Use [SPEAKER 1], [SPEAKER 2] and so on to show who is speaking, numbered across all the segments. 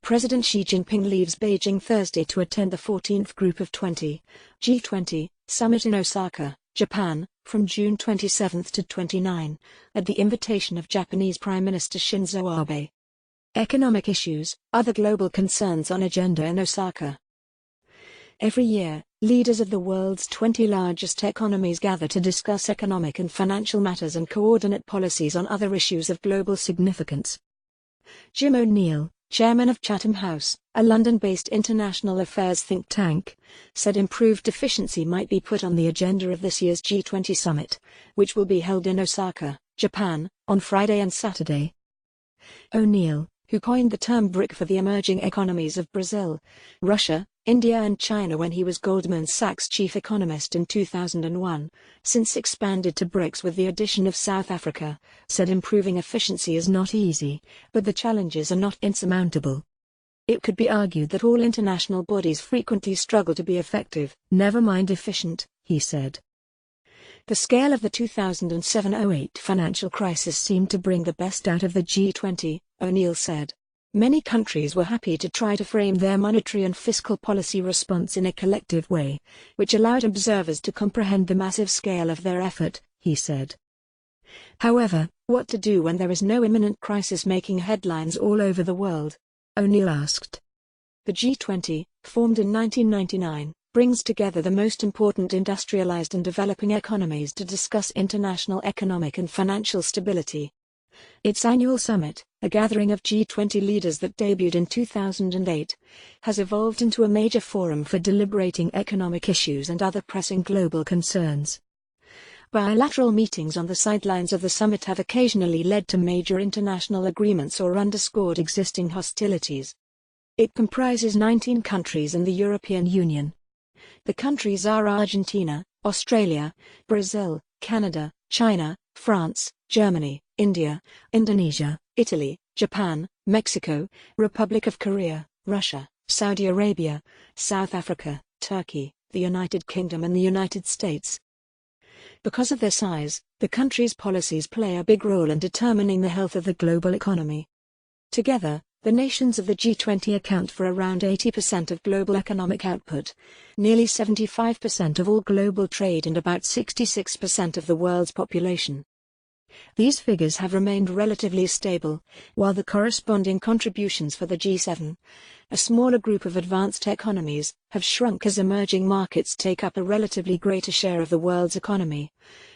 [SPEAKER 1] President Xi Jinping leaves Beijing Thursday to attend the 14th Group of 20, G20, summit in Osaka, Japan, from June 27 to 29, at the invitation of Japanese Prime Minister Shinzo Abe. Economic issues, other global concerns on agenda in Osaka. Every year, leaders of the world's 20 largest economies gather to discuss economic and financial matters and coordinate policies on other issues of global significance. Jim O'Neill, chairman of Chatham House, a London-based international affairs think tank, said improved efficiency might be put on the agenda of this year's G20 summit, which will be held in Osaka, Japan, on Friday and Saturday. O'Neill, who coined the term BRIC for the emerging economies of Brazil, Russia, India and China when he was Goldman Sachs chief economist in 2001, since expanded to BRICS with the addition of South Africa, said improving efficiency is not easy, but the challenges are not insurmountable. It could be argued that all international bodies frequently struggle to be effective, never mind efficient, he said. The scale of the 2007-08 financial crisis seemed to bring the best out of the G20, O'Neill said. Many countries were happy to try to frame their monetary and fiscal policy response in a collective way, which allowed observers to comprehend the massive scale of their effort, he said. However, what to do when there is no imminent crisis making headlines all over the world? O'Neill asked. The G20, formed in 1999, brings together the most important industrialized and developing economies to discuss international economic and financial stability. Its annual summit, a gathering of G20 leaders that debuted in 2008, has evolved into a major forum for deliberating economic issues and other pressing global concerns. Bilateral meetings on the sidelines of the summit have occasionally led to major international agreements or underscored existing hostilities. It comprises 19 countries and the European Union. The countries are Argentina, Australia, Brazil, Canada, China, France, Germany, India, Indonesia, Italy, Japan, Mexico, Republic of Korea, Russia, Saudi Arabia, South Africa, Turkey, the United Kingdom and the United States. Because of their size, the countries' policies play a big role in determining the health of the global economy. Together, the nations of the G20 account for around 80% of global economic output, nearly 75% of all global trade and about 66% of the world's population. These figures have remained relatively stable, while the corresponding contributions for the G7, a smaller group of advanced economies, have shrunk as emerging markets take up a relatively greater share of the world's economy.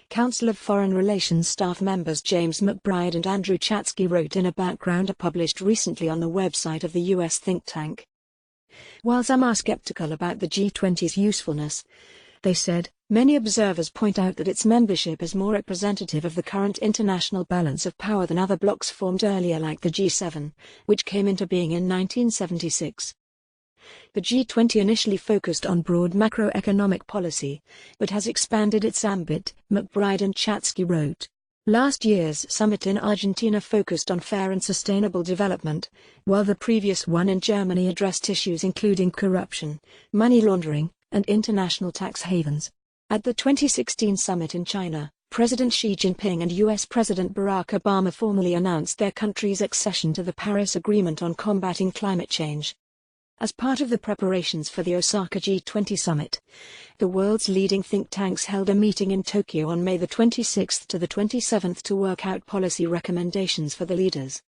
[SPEAKER 1] Council of Foreign Relations staff members James McBride and Andrew Chatsky wrote in a backgrounder published recently on the website of the U.S. think tank. While some are skeptical about the G20's usefulness, they said, many observers point out that its membership is more representative of the current international balance of power than other blocs formed earlier like the G7, which came into being in 1976. The G20 initially focused on broad macroeconomic policy, but has expanded its ambit, McBride and Chatsky wrote. Last year's summit in Argentina focused on fair and sustainable development, while the previous one in Germany addressed issues including corruption, money laundering, and international tax havens. At the 2016 summit in China, President Xi Jinping and U.S. President Barack Obama formally announced their country's accession to the Paris Agreement on combating climate change. As part of the preparations for the Osaka G20 summit, the world's leading think tanks held a meeting in Tokyo on May the 26th to the 27th to work out policy recommendations for the leaders.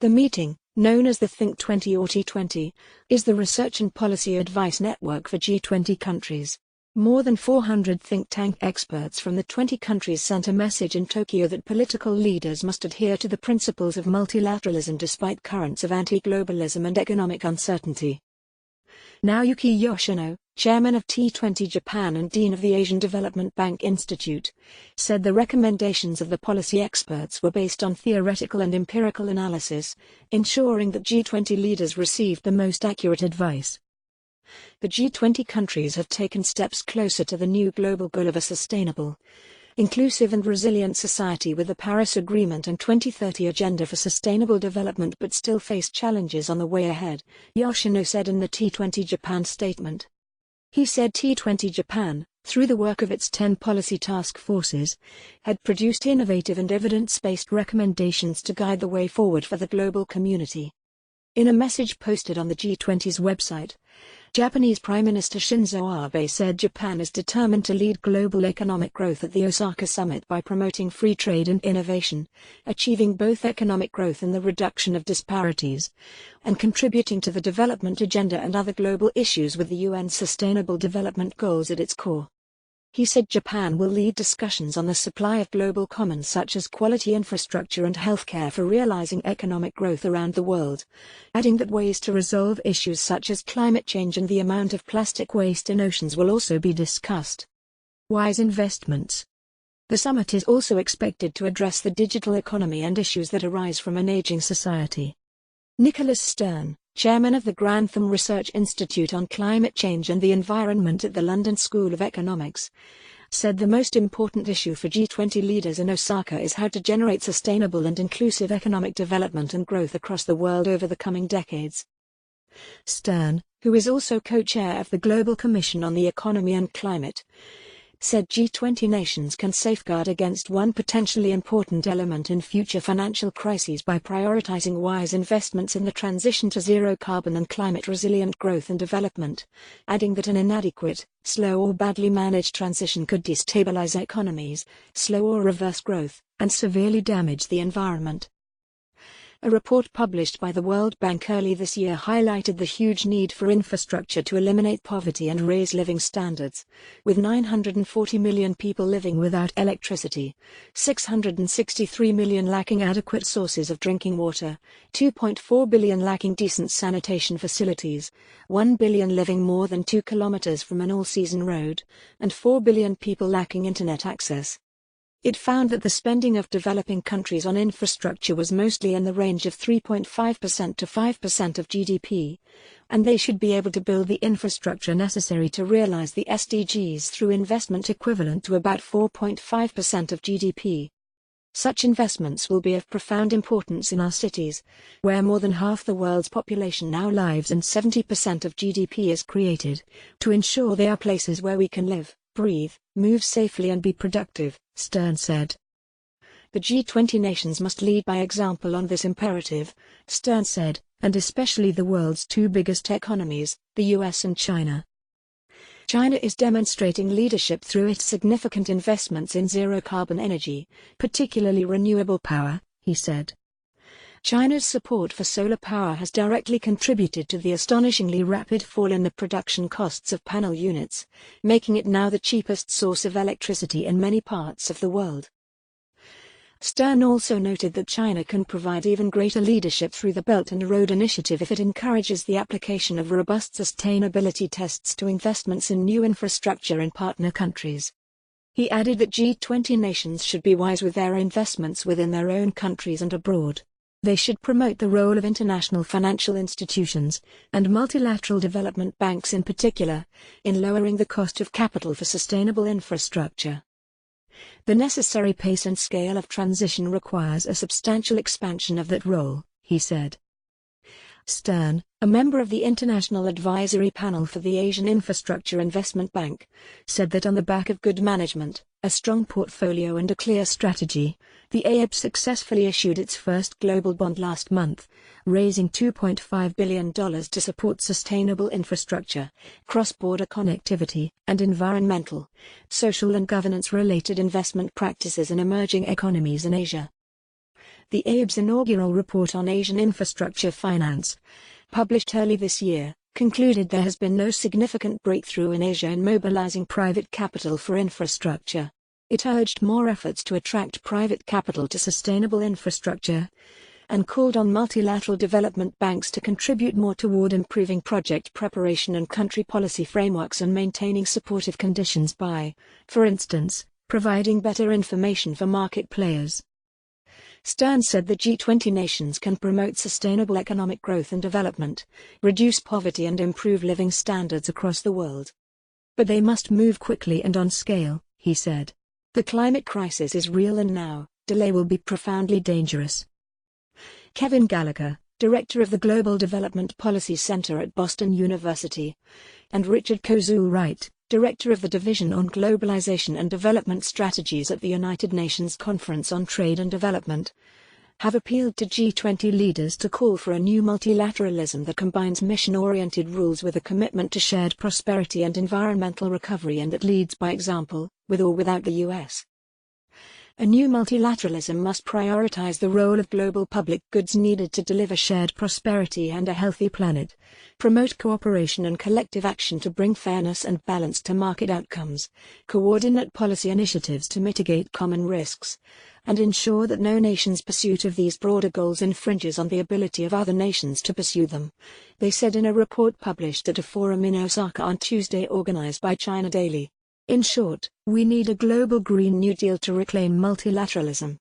[SPEAKER 1] The meeting, known as the Think 20 or T20, is the research and policy advice network for G20 countries. More than 400 think tank experts from the 20 countries sent a message in Tokyo that political leaders must adhere to the principles of multilateralism despite currents of anti-globalism and economic uncertainty. Naoyuki Yoshino, chairman of T20 Japan and dean of the Asian Development Bank Institute, said the recommendations of the policy experts were based on theoretical and empirical analysis, ensuring that G20 leaders received the most accurate advice. The G20 countries have taken steps closer to the new global goal of a sustainable, inclusive and resilient society with the Paris Agreement and 2030 Agenda for Sustainable Development but still face challenges on the way ahead, Yoshino said in the T20 Japan statement. He said T20 Japan, through the work of its 10 policy task forces, had produced innovative and evidence-based recommendations to guide the way forward for the global community. In a message posted on the G20's website, Japanese Prime Minister Shinzo Abe said Japan is determined to lead global economic growth at the Osaka summit by promoting free trade and innovation, achieving both economic growth and the reduction of disparities, and contributing to the development agenda and other global issues with the UN's Sustainable Development Goals at its core. He said Japan will lead discussions on the supply of global commons such as quality infrastructure and healthcare for realizing economic growth around the world, adding that ways to resolve issues such as climate change and the amount of plastic waste in oceans will also be discussed. Wise investments. The summit is also expected to address the digital economy and issues that arise from an aging society. Nicholas Stern, chairman of the Grantham Research Institute on Climate Change and the Environment at the London School of Economics, said the most important issue for G20 leaders in Osaka is how to generate sustainable and inclusive economic development and growth across the world over the coming decades. Stern, who is also co-chair of the Global Commission on the Economy and Climate, said G20 nations can safeguard against one potentially important element in future financial crises by prioritizing wise investments in the transition to zero carbon and climate-resilient growth and development, adding that an inadequate, slow or badly managed transition could destabilize economies, slow or reverse growth, and severely damage the environment. A report published by the World Bank early this year highlighted the huge need for infrastructure to eliminate poverty and raise living standards, with 940 million people living without electricity, 663 million lacking adequate sources of drinking water, 2.4 billion lacking decent sanitation facilities, 1 billion living more than 2 kilometers from an all-season road, and 4 billion people lacking internet access. It found that the spending of developing countries on infrastructure was mostly in the range of 3.5% to 5% of GDP, and they should be able to build the infrastructure necessary to realize the SDGs through investment equivalent to about 4.5% of GDP. Such investments will be of profound importance in our cities, where more than half the world's population now lives and 70% of GDP is created, to ensure they are places where we can live, breathe, move safely and be productive, Stern said. The G20 nations must lead by example on this imperative, Stern said, and especially the world's two biggest economies, the US and China. China is demonstrating leadership through its significant investments in zero-carbon energy, particularly renewable power, he said. China's support for solar power has directly contributed to the astonishingly rapid fall in the production costs of panel units, making it now the cheapest source of electricity in many parts of the world. Stern also noted that China can provide even greater leadership through the Belt and Road Initiative if it encourages the application of robust sustainability tests to investments in new infrastructure in partner countries. He added that G20 nations should be wise with their investments within their own countries and abroad. They should promote the role of international financial institutions, and multilateral development banks in particular, in lowering the cost of capital for sustainable infrastructure. The necessary pace and scale of transition requires a substantial expansion of that role, he said. Stern, a member of the International Advisory Panel for the Asian Infrastructure Investment Bank, said that on the back of good management, a strong portfolio and a clear strategy, the AIB successfully issued its first global bond last month, raising $2.5 billion to support sustainable infrastructure, cross-border connectivity, and environmental, social and governance-related investment practices in emerging economies in Asia. The AIB's inaugural report on Asian infrastructure finance, published early this year, concluded there has been no significant breakthrough in Asia in mobilizing private capital for infrastructure. It urged more efforts to attract private capital to sustainable infrastructure, and called on multilateral development banks to contribute more toward improving project preparation and country policy frameworks and maintaining supportive conditions by, for instance, providing better information for market players. Stern said the G20 nations can promote sustainable economic growth and development, reduce poverty and improve living standards across the world. But they must move quickly and on scale, he said. The climate crisis is real and now, delay will be profoundly dangerous. Kevin Gallagher, director of the Global Development Policy Center at Boston University, and Richard Kozul-Wright, director of the Division on Globalization and Development Strategies at the United Nations Conference on Trade and Development, have appealed to G20 leaders to call for a new multilateralism that combines mission-oriented rules with a commitment to shared prosperity and environmental recovery and that leads by example, with or without the US. A new multilateralism must prioritize the role of global public goods needed to deliver shared prosperity and a healthy planet, promote cooperation and collective action to bring fairness and balance to market outcomes, coordinate policy initiatives to mitigate common risks, and ensure that no nation's pursuit of these broader goals infringes on the ability of other nations to pursue them, they said in a report published at a forum in Osaka on Tuesday organized by China Daily. In short, we need a global Green New Deal to reclaim multilateralism.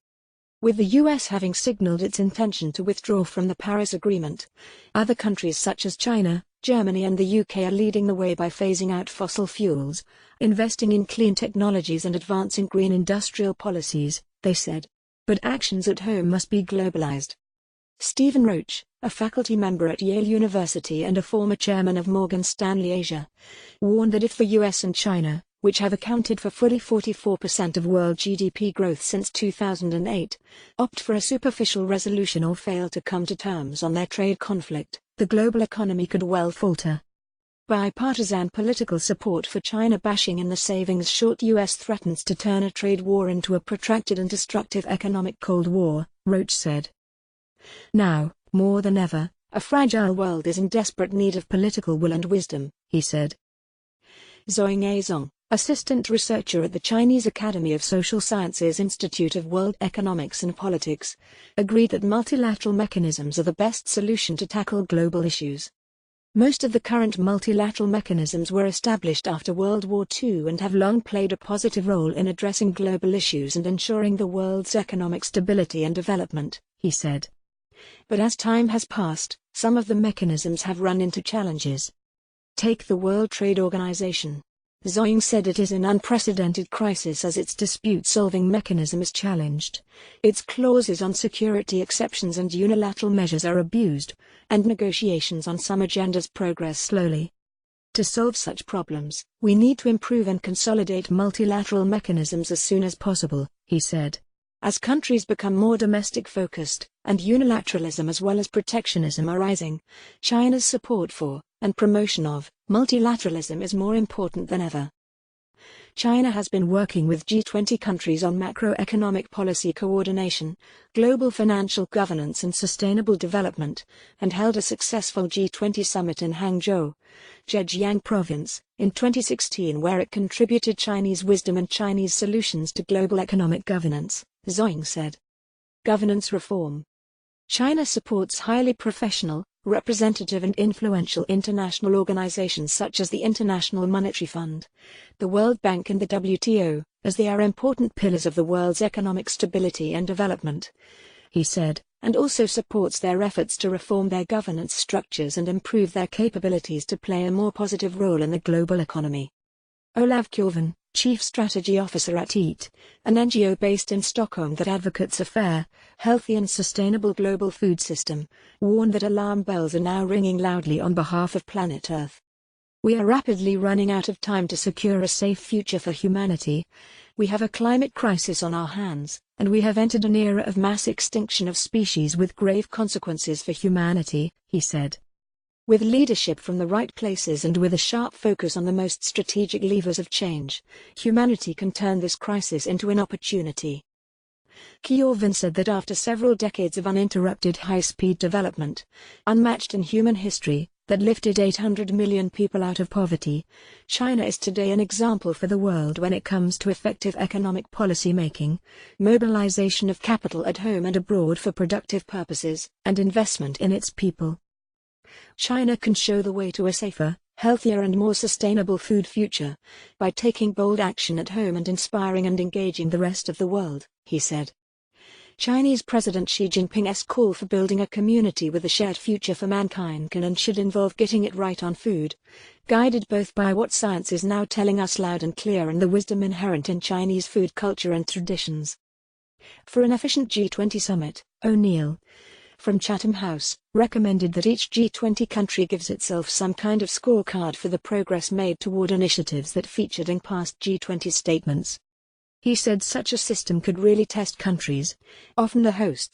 [SPEAKER 1] With the US having signaled its intention to withdraw from the Paris Agreement, other countries such as China, Germany and the UK are leading the way by phasing out fossil fuels, investing in clean technologies and advancing green industrial policies, they said. But actions at home must be globalized. Stephen Roach, a faculty member at Yale University and a former chairman of Morgan Stanley Asia, warned that if the US and China, which have accounted for fully 44% of world GDP growth since 2008, opt for a superficial resolution or fail to come to terms on their trade conflict, the global economy could well falter. Bipartisan political support for China bashing in the savings-short US threatens to turn a trade war into a protracted and destructive economic Cold War, Roach said. Now, more than ever, a fragile world is in desperate need of political will and wisdom, he said. Zoying Zong, assistant researcher at the Chinese Academy of Social Sciences Institute of World Economics and Politics, agreed that multilateral mechanisms are the best solution to tackle global issues. Most of the current multilateral mechanisms were established after World War II and have long played a positive role in addressing global issues and ensuring the world's economic stability and development, he said. But as time has passed, some of the mechanisms have run into challenges. Take the World Trade Organization. Zoying said it is in unprecedented crisis as its dispute-solving mechanism is challenged. Its clauses on security exceptions and unilateral measures are abused, and negotiations on some agendas progress slowly. To solve such problems, we need to improve and consolidate multilateral mechanisms as soon as possible, he said. As countries become more domestic-focused, and unilateralism as well as protectionism are rising, China's support for, and promotion of, multilateralism is more important than ever. China has been working with G20 countries on macroeconomic policy coordination, global financial governance and sustainable development, and held a successful G20 summit in Hangzhou, Zhejiang Province, in 2016 where it contributed Chinese wisdom and Chinese solutions to global economic governance, Zoying said. Governance reform. China supports highly professional, representative and influential international organizations such as the International Monetary Fund, the World Bank and the WTO, as they are important pillars of the world's economic stability and development, he said, and also supports their efforts to reform their governance structures and improve their capabilities to play a more positive role in the global economy. Olav Kjorven, Chief Strategy Officer at EAT, an NGO based in Stockholm that advocates a fair, healthy and sustainable global food system, warned that alarm bells are now ringing loudly on behalf of planet Earth. We are rapidly running out of time to secure a safe future for humanity. We have a climate crisis on our hands, and we have entered an era of mass extinction of species with grave consequences for humanity, he said. With leadership from the right places and with a sharp focus on the most strategic levers of change, humanity can turn this crisis into an opportunity. Kjorven said that after several decades of uninterrupted high-speed development, unmatched in human history, that lifted 800 million people out of poverty, China is today an example for the world when it comes to effective economic policy making, mobilization of capital at home and abroad for productive purposes, and investment in its people. China can show the way to a safer, healthier and more sustainable food future, by taking bold action at home and inspiring and engaging the rest of the world, he said. Chinese President Xi Jinping's call for building a community with a shared future for mankind can and should involve getting it right on food, guided both by what science is now telling us loud and clear and the wisdom inherent in Chinese food culture and traditions. For an efficient G20 summit, O'Neill, from Chatham House, recommended that each G20 country gives itself some kind of scorecard for the progress made toward initiatives that featured in past G20 statements. He said such a system could really test countries, often the hosts,